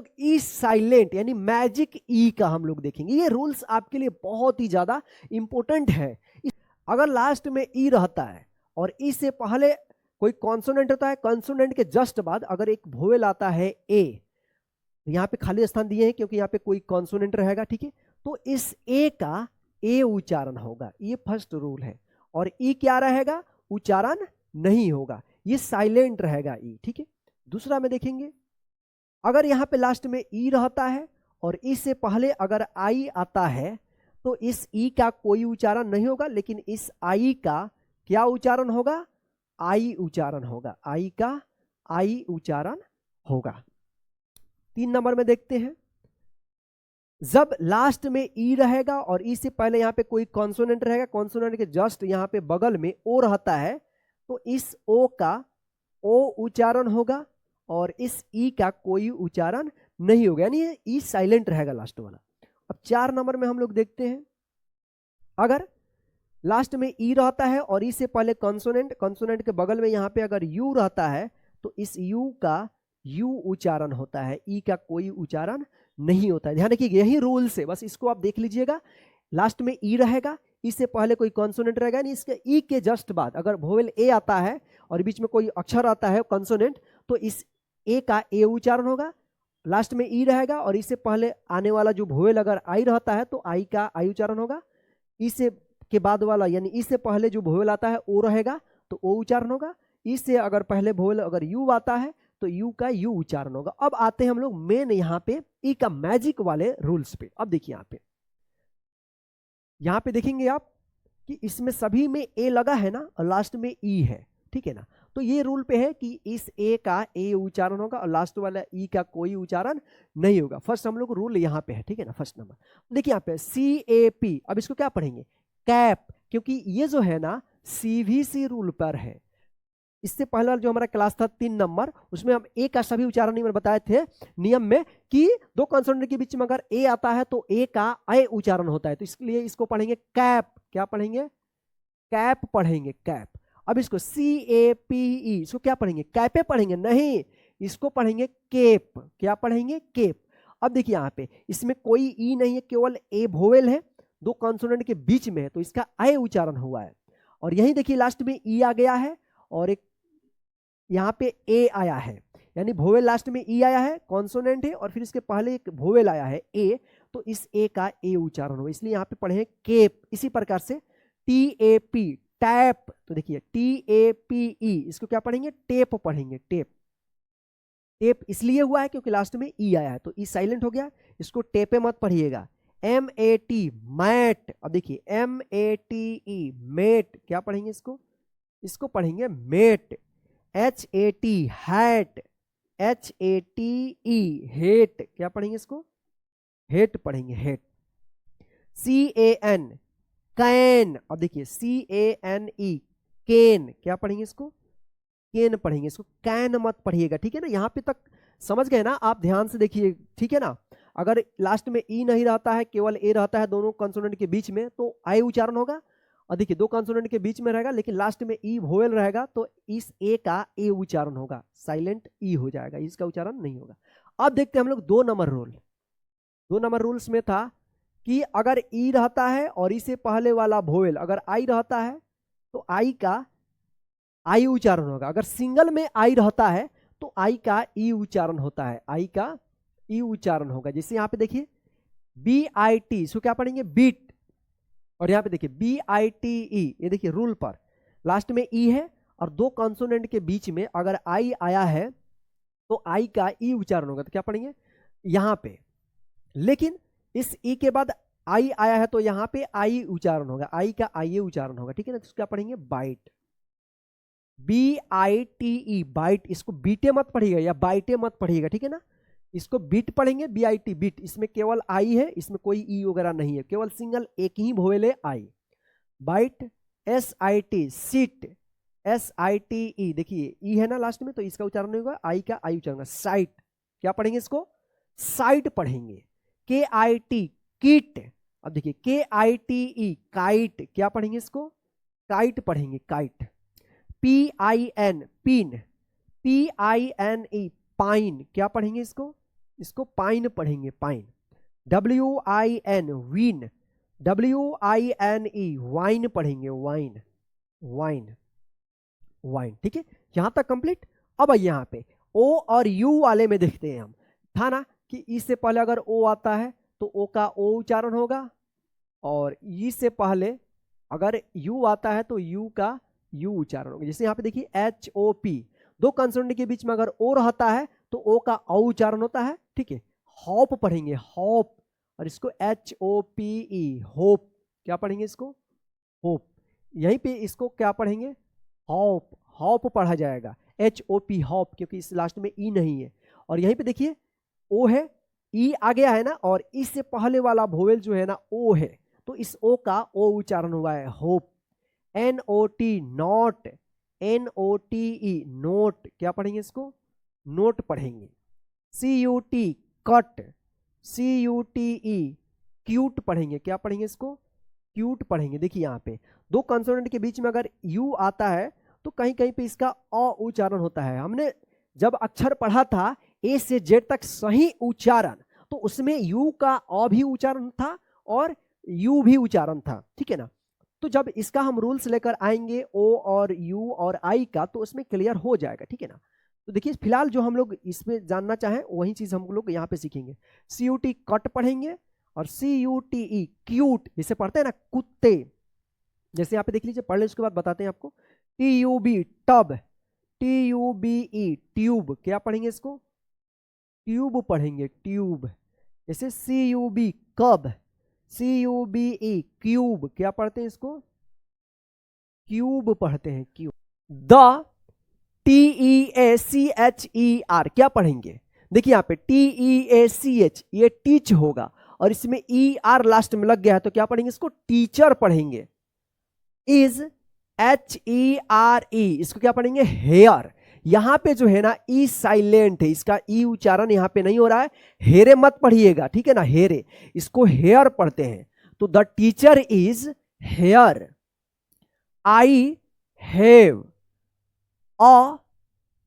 लोग ई साइलेंट यानी मैजिक ई का हम लोग देखेंगे। ये रूल्स आपके लिए बहुत ही ज्यादा इंपॉर्टेंट है। अगर लास्ट में ई रहता है और ई से पहले कोई कॉन्सोनेंट होता है, कॉन्सोनेंट के जस्ट बाद अगर एक वोवेल आता है ए, यहाँ पे खाली स्थान दिए हैं क्योंकि यहाँ पे कोई कॉन्सोनेंट रहेगा, ठीक है, तो इस ए का ए उच्चारण होगा, ये फर्स्ट रूल है। और ई क्या रहेगा, उच्चारण नहीं होगा, ये साइलेंट रहेगा ई, ठीक है। दूसरा में देखेंगे, अगर यहाँ पे लास्ट में ई रहता है और ई से पहले अगर आई आता है तो इस ई का कोई उच्चारण नहीं होगा, लेकिन इस आई का क्या उच्चारण होगा, आई उच्चारण होगा, आई का आई उच्चारण होगा। 3 नंबर में देखते हैं, जब लास्ट में ई रहेगा और ई से पहले यहाँ पे कोई कॉन्सोनेंट रहेगा, कॉन्सोनेंट के जस्ट यहाँ पे बगल में ओ रहता है, तो इस ओ का ओ उच्चारण होगा और इस ई का कोई उच्चारण नहीं होगा, यानी ये ई साइलेंट रहेगा लास्ट वाला। अब 4 नंबर में हम लोग देखते हैं, अगर लास्ट में ई रहता है और ई से पहले कॉन्सोनेंट, कॉन्सोनेंट के बगल में यहाँ पे अगर यू रहता है तो इस यू का यू उच्चारण होता है, ई का कोई उच्चारण नहीं होता है। ध्यान रखिए, यही रूल से, बस इसको आप देख लीजिएगा, लास्ट में ई रहेगा, ई से पहले कोई कॉन्सोनेंट रहेगा, नहीं इसके ई के जस्ट बाद अगर वोवेल ए आता है और बीच में कोई अक्षर आता है कॉन्सोनेंट, तो इस ए का ए उच्चारण होगा, लास्ट में ई रहेगा और इससे पहले आने वाला जो वोवेल अगर आई रहता है तो आई का आई उच्चारण होगा, ई से के बाद वाला यानी ई से पहले जो वोवेल आता है ओ रहेगा तो ओ उच्चारण होगा, ई से अगर पहले वोवेल अगर यू आता है तो यू का यू उच्चारण होगा। अब आते हैं हम लोग मेन यहाँ पे ई का मैजिक वाले रूल्स पे। अब देखिए यहाँ पे देखेंगे आप कि इसमें सभी में ए लगा है ना और लास्ट में ई है, ठीक है ना, तो ये रूल पे है कि इस ए का ए उच्चारण होगा और लास्ट वाला ई का कोई उच्चारण नहीं होगा। फर्स्ट हम लोग रूल यहाँ पे है, ठीक है ना, फर्स्ट नंबर। देखिए यहाँ पे CAP, अब इसको क्या पढ़ेंगे, कैप, क्योंकि ये जो है ना CVC रूल पर है। इससे पहले जो हमारा क्लास था 3 नंबर, उसमें हम ए का सभी उच्चारण नहीं बताए थे नियम में कि दो कॉन्सोनेंट के बीच में अगर ए आता है तो ए का ए उच्चारण होता है, तो इसलिए इसको पढ़ेंगे कैप। क्या पढ़ेंगे, कैप पढ़ेंगे, कैप। अब इसको CAPE, इसको क्या पढ़ेंगे, कैपे पढ़ेंगे, नहीं, इसको पढ़ेंगे केप। क्या पढ़ेंगे, केप। अब देखिए यहाँ पे इसमें कोई ई नहीं है, केवल ए वोवेल है, दो कॉन्सोनेंट के बीच में है तो इसका ए उच्चारण हुआ है। और यही देखिए लास्ट में ई आ गया है और एक यहाँ पे ए आया है, यानी वोवेल लास्ट में ई आया है, कॉन्सोनेंट है और फिर इसके पहले एक वोवेल आया है ए, तो इस ए का ए उच्चारण हो, इसलिए यहाँ पे पढ़े केप। इसी प्रकार से TAP, टैप, तो देखिए TAPE, इसको क्या पढ़ेंगे, टेप पढ़ेंगे, टेप। टेप इसलिए हुआ है क्योंकि लास्ट में ई आया है तो ई साइलेंट हो गया, इसको टेपे मत पढ़िएगा। MAT, mat. अब देखिए MATE, मेट, क्या पढ़ेंगे इसको, इसको पढ़ेंगे mate. HAT, hat. HATE, hate, क्या पढ़ेंगे इसको, हेट पढ़ेंगे, हेट। CAN, can. अब देखिए CANE, केन, क्या पढ़ेंगे इसको, केन पढ़ेंगे, इसको कैन मत पढ़िएगा, ठीक है ना। यहाँ पे तक समझ गए ना आप, ध्यान से देखिए, ठीक है ना। अगर लास्ट में ई नहीं रहता है, केवल ए रहता है दोनों कॉन्सोनेंट के बीच में, तो आई उच्चारण होगा। और देखिए दो कॉन्सोनेंट के बीच में रहेगा लेकिन लास्ट में ई वोवेल रहेगा तो इस ए का ए उच्चारण होगा, साइलेंट ई हो जाएगा, इसका उच्चारण नहीं होगा। अब देखते हैं हम लोग 2 नंबर रूल। 2 नंबर रूल्स में था कि अगर ई रहता है और ई से पहले वाला वोवेल अगर आई रहता है तो आई का आई उच्चारण होगा, अगर सिंगल में आई रहता है तो आई का ई उच्चारण होता है, आई का ई उच्चारण होगा। जैसे यहाँ पे देखिए BIT, इसको क्या पढ़ेंगे, बीट। और यहाँ पे देखिए BITE, ये देखिए रूल पर लास्ट में ई है और दो कॉन्सोनेंट के बीच में अगर आई आया है तो आई का ई उच्चारण होगा, तो क्या पढ़ेंगे यहाँ पे। लेकिन इस ई के बाद आई आया है तो यहाँ पे आई उच्चारण होगा, आई का आई उच्चारण होगा, ठीक है ना, तो क्या पढ़ेंगे, बाइट। BITE, बाइट, इसको बीटे मत पढ़िएगा या बाइटे मत पढ़िएगा, ठीक है ना, इसको बीट पढ़ेंगे, BIT, बीट। इसमें केवल आई है, इसमें कोई ई वगैरह नहीं है, केवल सिंगल एक ही वोवेल है, आई। बाइट। SIT, seat. SITE, देखिए ई है ना लास्ट में तो इसका उच्चारण नहीं होगा, आई का आई उच्चारण होगा, साइट। क्या पढ़ेंगे इसको, साइट पढ़ेंगे। KIT, kit. अब देखिए KITE, काइट, क्या पढ़ेंगे इसको, काइट पढ़ेंगे, kite. PIN, pin. PINE, pine, क्या पढ़ेंगे इसको, इसको पाइन पढ़ेंगे, pine, WIN, win, WINE, wine पढ़ेंगे, वाइन, वाइन, वाइन। ठीक है, यहां तक कंप्लीट। अब यहां पे ओ और यू वाले में देखते हैं हम, था ना कि ई से पहले अगर ओ आता है तो ओ का ओ उच्चारण होगा, और ई से पहले अगर यू आता है तो यू का यू उच्चारण होगा। जैसे यहाँ पे देखिए HOP, दो कंसोनेंट के बीच में अगर ओ रहता है तो ओ का औ उच्चारण होता है। ठीक है, हॉप पढ़ेंगे, हॉप, और इसको HOPE, होप, क्या पढ़ेंगे इसको, होप। यहीं पे इसको क्या पढ़ेंगे, हॉप, हॉप पढ़ा जाएगा, HOP, हॉप, क्योंकि इस लास्ट में ई नहीं है। और यहीं पे देखिए ओ है, ई आ गया है ना, और इससे पहले वाला वोवेल जो है ना ओ है, तो इस ओ का ओ उच्चारण हुआ है, hope. NOT, not, NOTE, note, क्या पढ़ेंगे इसको, नोट पढ़ेंगे। CUT, कट, CUTE, क्यूट पढ़ेंगे, क्या पढ़ेंगे इसको, क्यूट पढ़ेंगे। देखिए यहाँ पे दो कंसोनेंट के बीच में अगर यू आता है तो कहीं कहीं पे इसका अ उच्चारण होता है। हमने जब अक्षर पढ़ा था ए से जेड तक सही उच्चारण, तो उसमें यू का अ भी उच्चारण था और यू भी उच्चारण था। ठीक है ना, तो जब इसका हम रूल्स लेकर आएंगे ओ और यू और आई का, तो उसमें क्लियर हो जाएगा। ठीक है ना, तो देखिए फिलहाल जो हम लोग इसमें जानना चाहें वही चीज हम लोग यहाँ पे सीखेंगे। CUT, कट पढ़ेंगे, और CUTE, क्यूट, जैसे पढ़ते हैं ना कुत्ते, जैसे यहाँ पे देख लीजिए, पढ़ ले उसके बाद बताते हैं आपको। TUB, टब, TUBE, ट्यूब, क्या पढ़ेंगे इसको, ट्यूब पढ़ेंगे, ट्यूब। जैसे CUB, कब, CUBE, क्यूब, क्या पढ़ते हैं इसको, क्यूब पढ़ते हैं, क्यूब। द, TEACHER, क्या पढ़ेंगे, देखिए यहाँ पे TEACH, ये टीच होगा, और इसमें ER लास्ट में लग गया है तो क्या पढ़ेंगे इसको, टीचर पढ़ेंगे। इज, HERE, इसको क्या पढ़ेंगे, हेयर। यहां पे जो है ना ई साइलेंट है, इसका ई उच्चारण यहां पे नहीं हो रहा है, हेरे मत पढ़िएगा, ठीक है ना, हेरे, इसको हेयर पढ़ते हैं। तो the teacher is here. I have,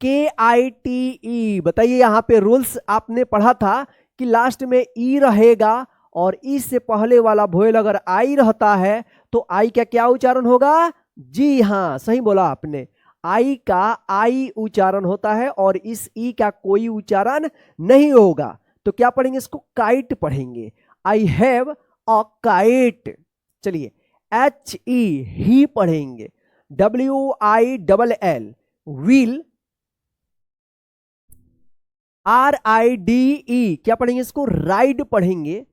KITE, बताइए यहां पे रूल्स आपने पढ़ा था कि लास्ट में ई रहेगा, और ई से पहले वाला वोवेल अगर आई रहता है तो आई का क्या उच्चारण होगा, जी हाँ सही बोला आपने, आई का आई उच्चारण होता है, और इस ई का कोई उच्चारण नहीं होगा। तो क्या पढ़ेंगे इसको, काइट पढ़ेंगे। I have a kite. चलिए HE, ही पढ़ेंगे। WILL, will. RIDE, क्या पढ़ेंगे इसको, राइड पढ़ेंगे।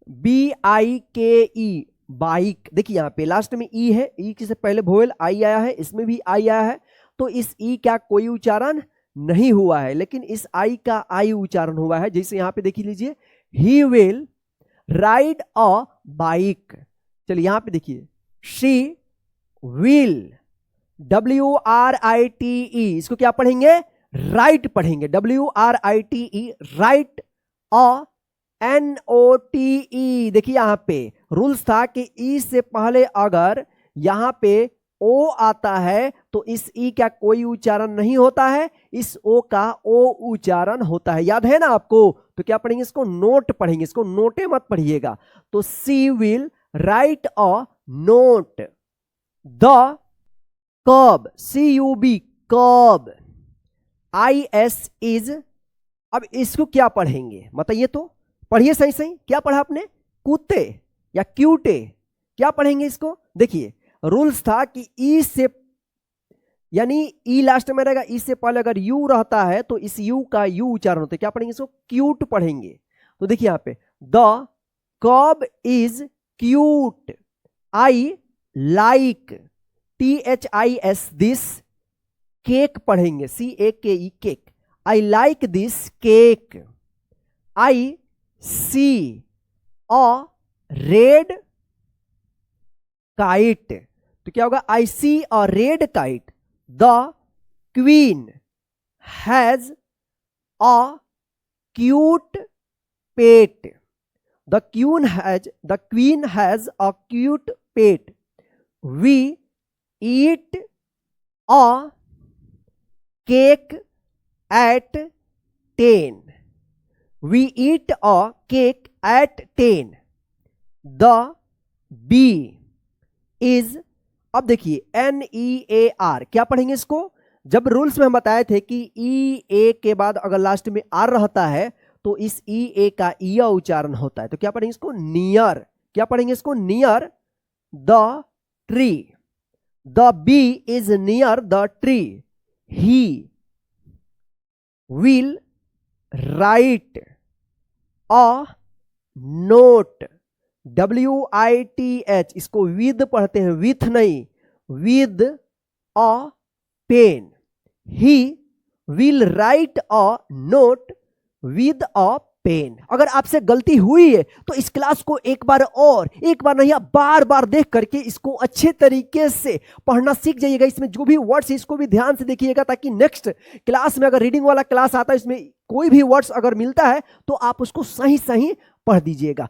BIKE, bike. देखिए यहां पे लास्ट में ई है, ई से पहले वोवेल आई आया है, इसमें भी आई आया है, तो इस ई का कोई उच्चारण नहीं हुआ है, लेकिन इस आई का आई उच्चारण हुआ है। जैसे यहां पे देख लीजिए, he will ride a bike. चलिए यहां पे देखिए, शी विल, WRITE, इसको क्या पढ़ेंगे, राइट पढ़ेंगे, WRITE, राइट। NOTE, देखिए यहां पे रूल्स था कि ई से पहले अगर यहां पे ओ आता है तो इस ई का कोई उच्चारण नहीं होता है, इस ओ का ओ उच्चारण होता है, याद है ना आपको। तो क्या पढ़ेंगे इसको, नोट पढ़ेंगे, इसको नोटे मत पढ़िएगा। तो she will write a note. The cub, CUB, cub. IS is, अब इसको क्या पढ़ेंगे बताइए, तो पढ़िए सही सही, क्या पढ़ा आपने, कुत्ते या क्यूटे, क्या पढ़ेंगे इसको। देखिए रूल्स था कि ई से, यानी ई लास्ट में रहेगा, ई से पहले अगर यू रहता है तो इस यू का यू उच्चारण होता है, क्या पढ़ेंगे इसको, क्यूट पढ़ेंगे। तो देखिए यहां पे the cub is cute. I like, THIS, this, cake पढ़ेंगे, CAKE, cake. I like this cake. I see a red kite, तो क्या होगा, I see a red kite. The queen has a cute pet. The queen has a cute pet. We eat a cake at 10। We eat a cake at 10, the bee is, अब देखिए NEAR, क्या पढ़ेंगे इसको? जब rules में हम बताए थे कि EA के बाद अगर लास्ट में R रहता है तो इस EA का ईया उच्चारण होता है, तो क्या पढ़ेंगे इसको? नियर। क्या पढ़ेंगे इसको? Near the tree, the bee is near the tree, he will write a note, WITH, इसको विद पढ़ते हैं, विथ नहीं, with a pen, he will write a note with a pen. अगर आपसे गलती हुई है तो इस क्लास को एक बार नहीं, आप बार बार देख करके इसको अच्छे तरीके से पढ़ना सीख जाइएगा। इसमें जो भी वर्ड्स है इसको भी ध्यान से देखिएगा, ताकि नेक्स्ट क्लास में अगर रीडिंग वाला क्लास आता है इसमें कोई भी वर्ड्स अगर मिलता है तो आप उसको सही सही पढ़ दीजिएगा।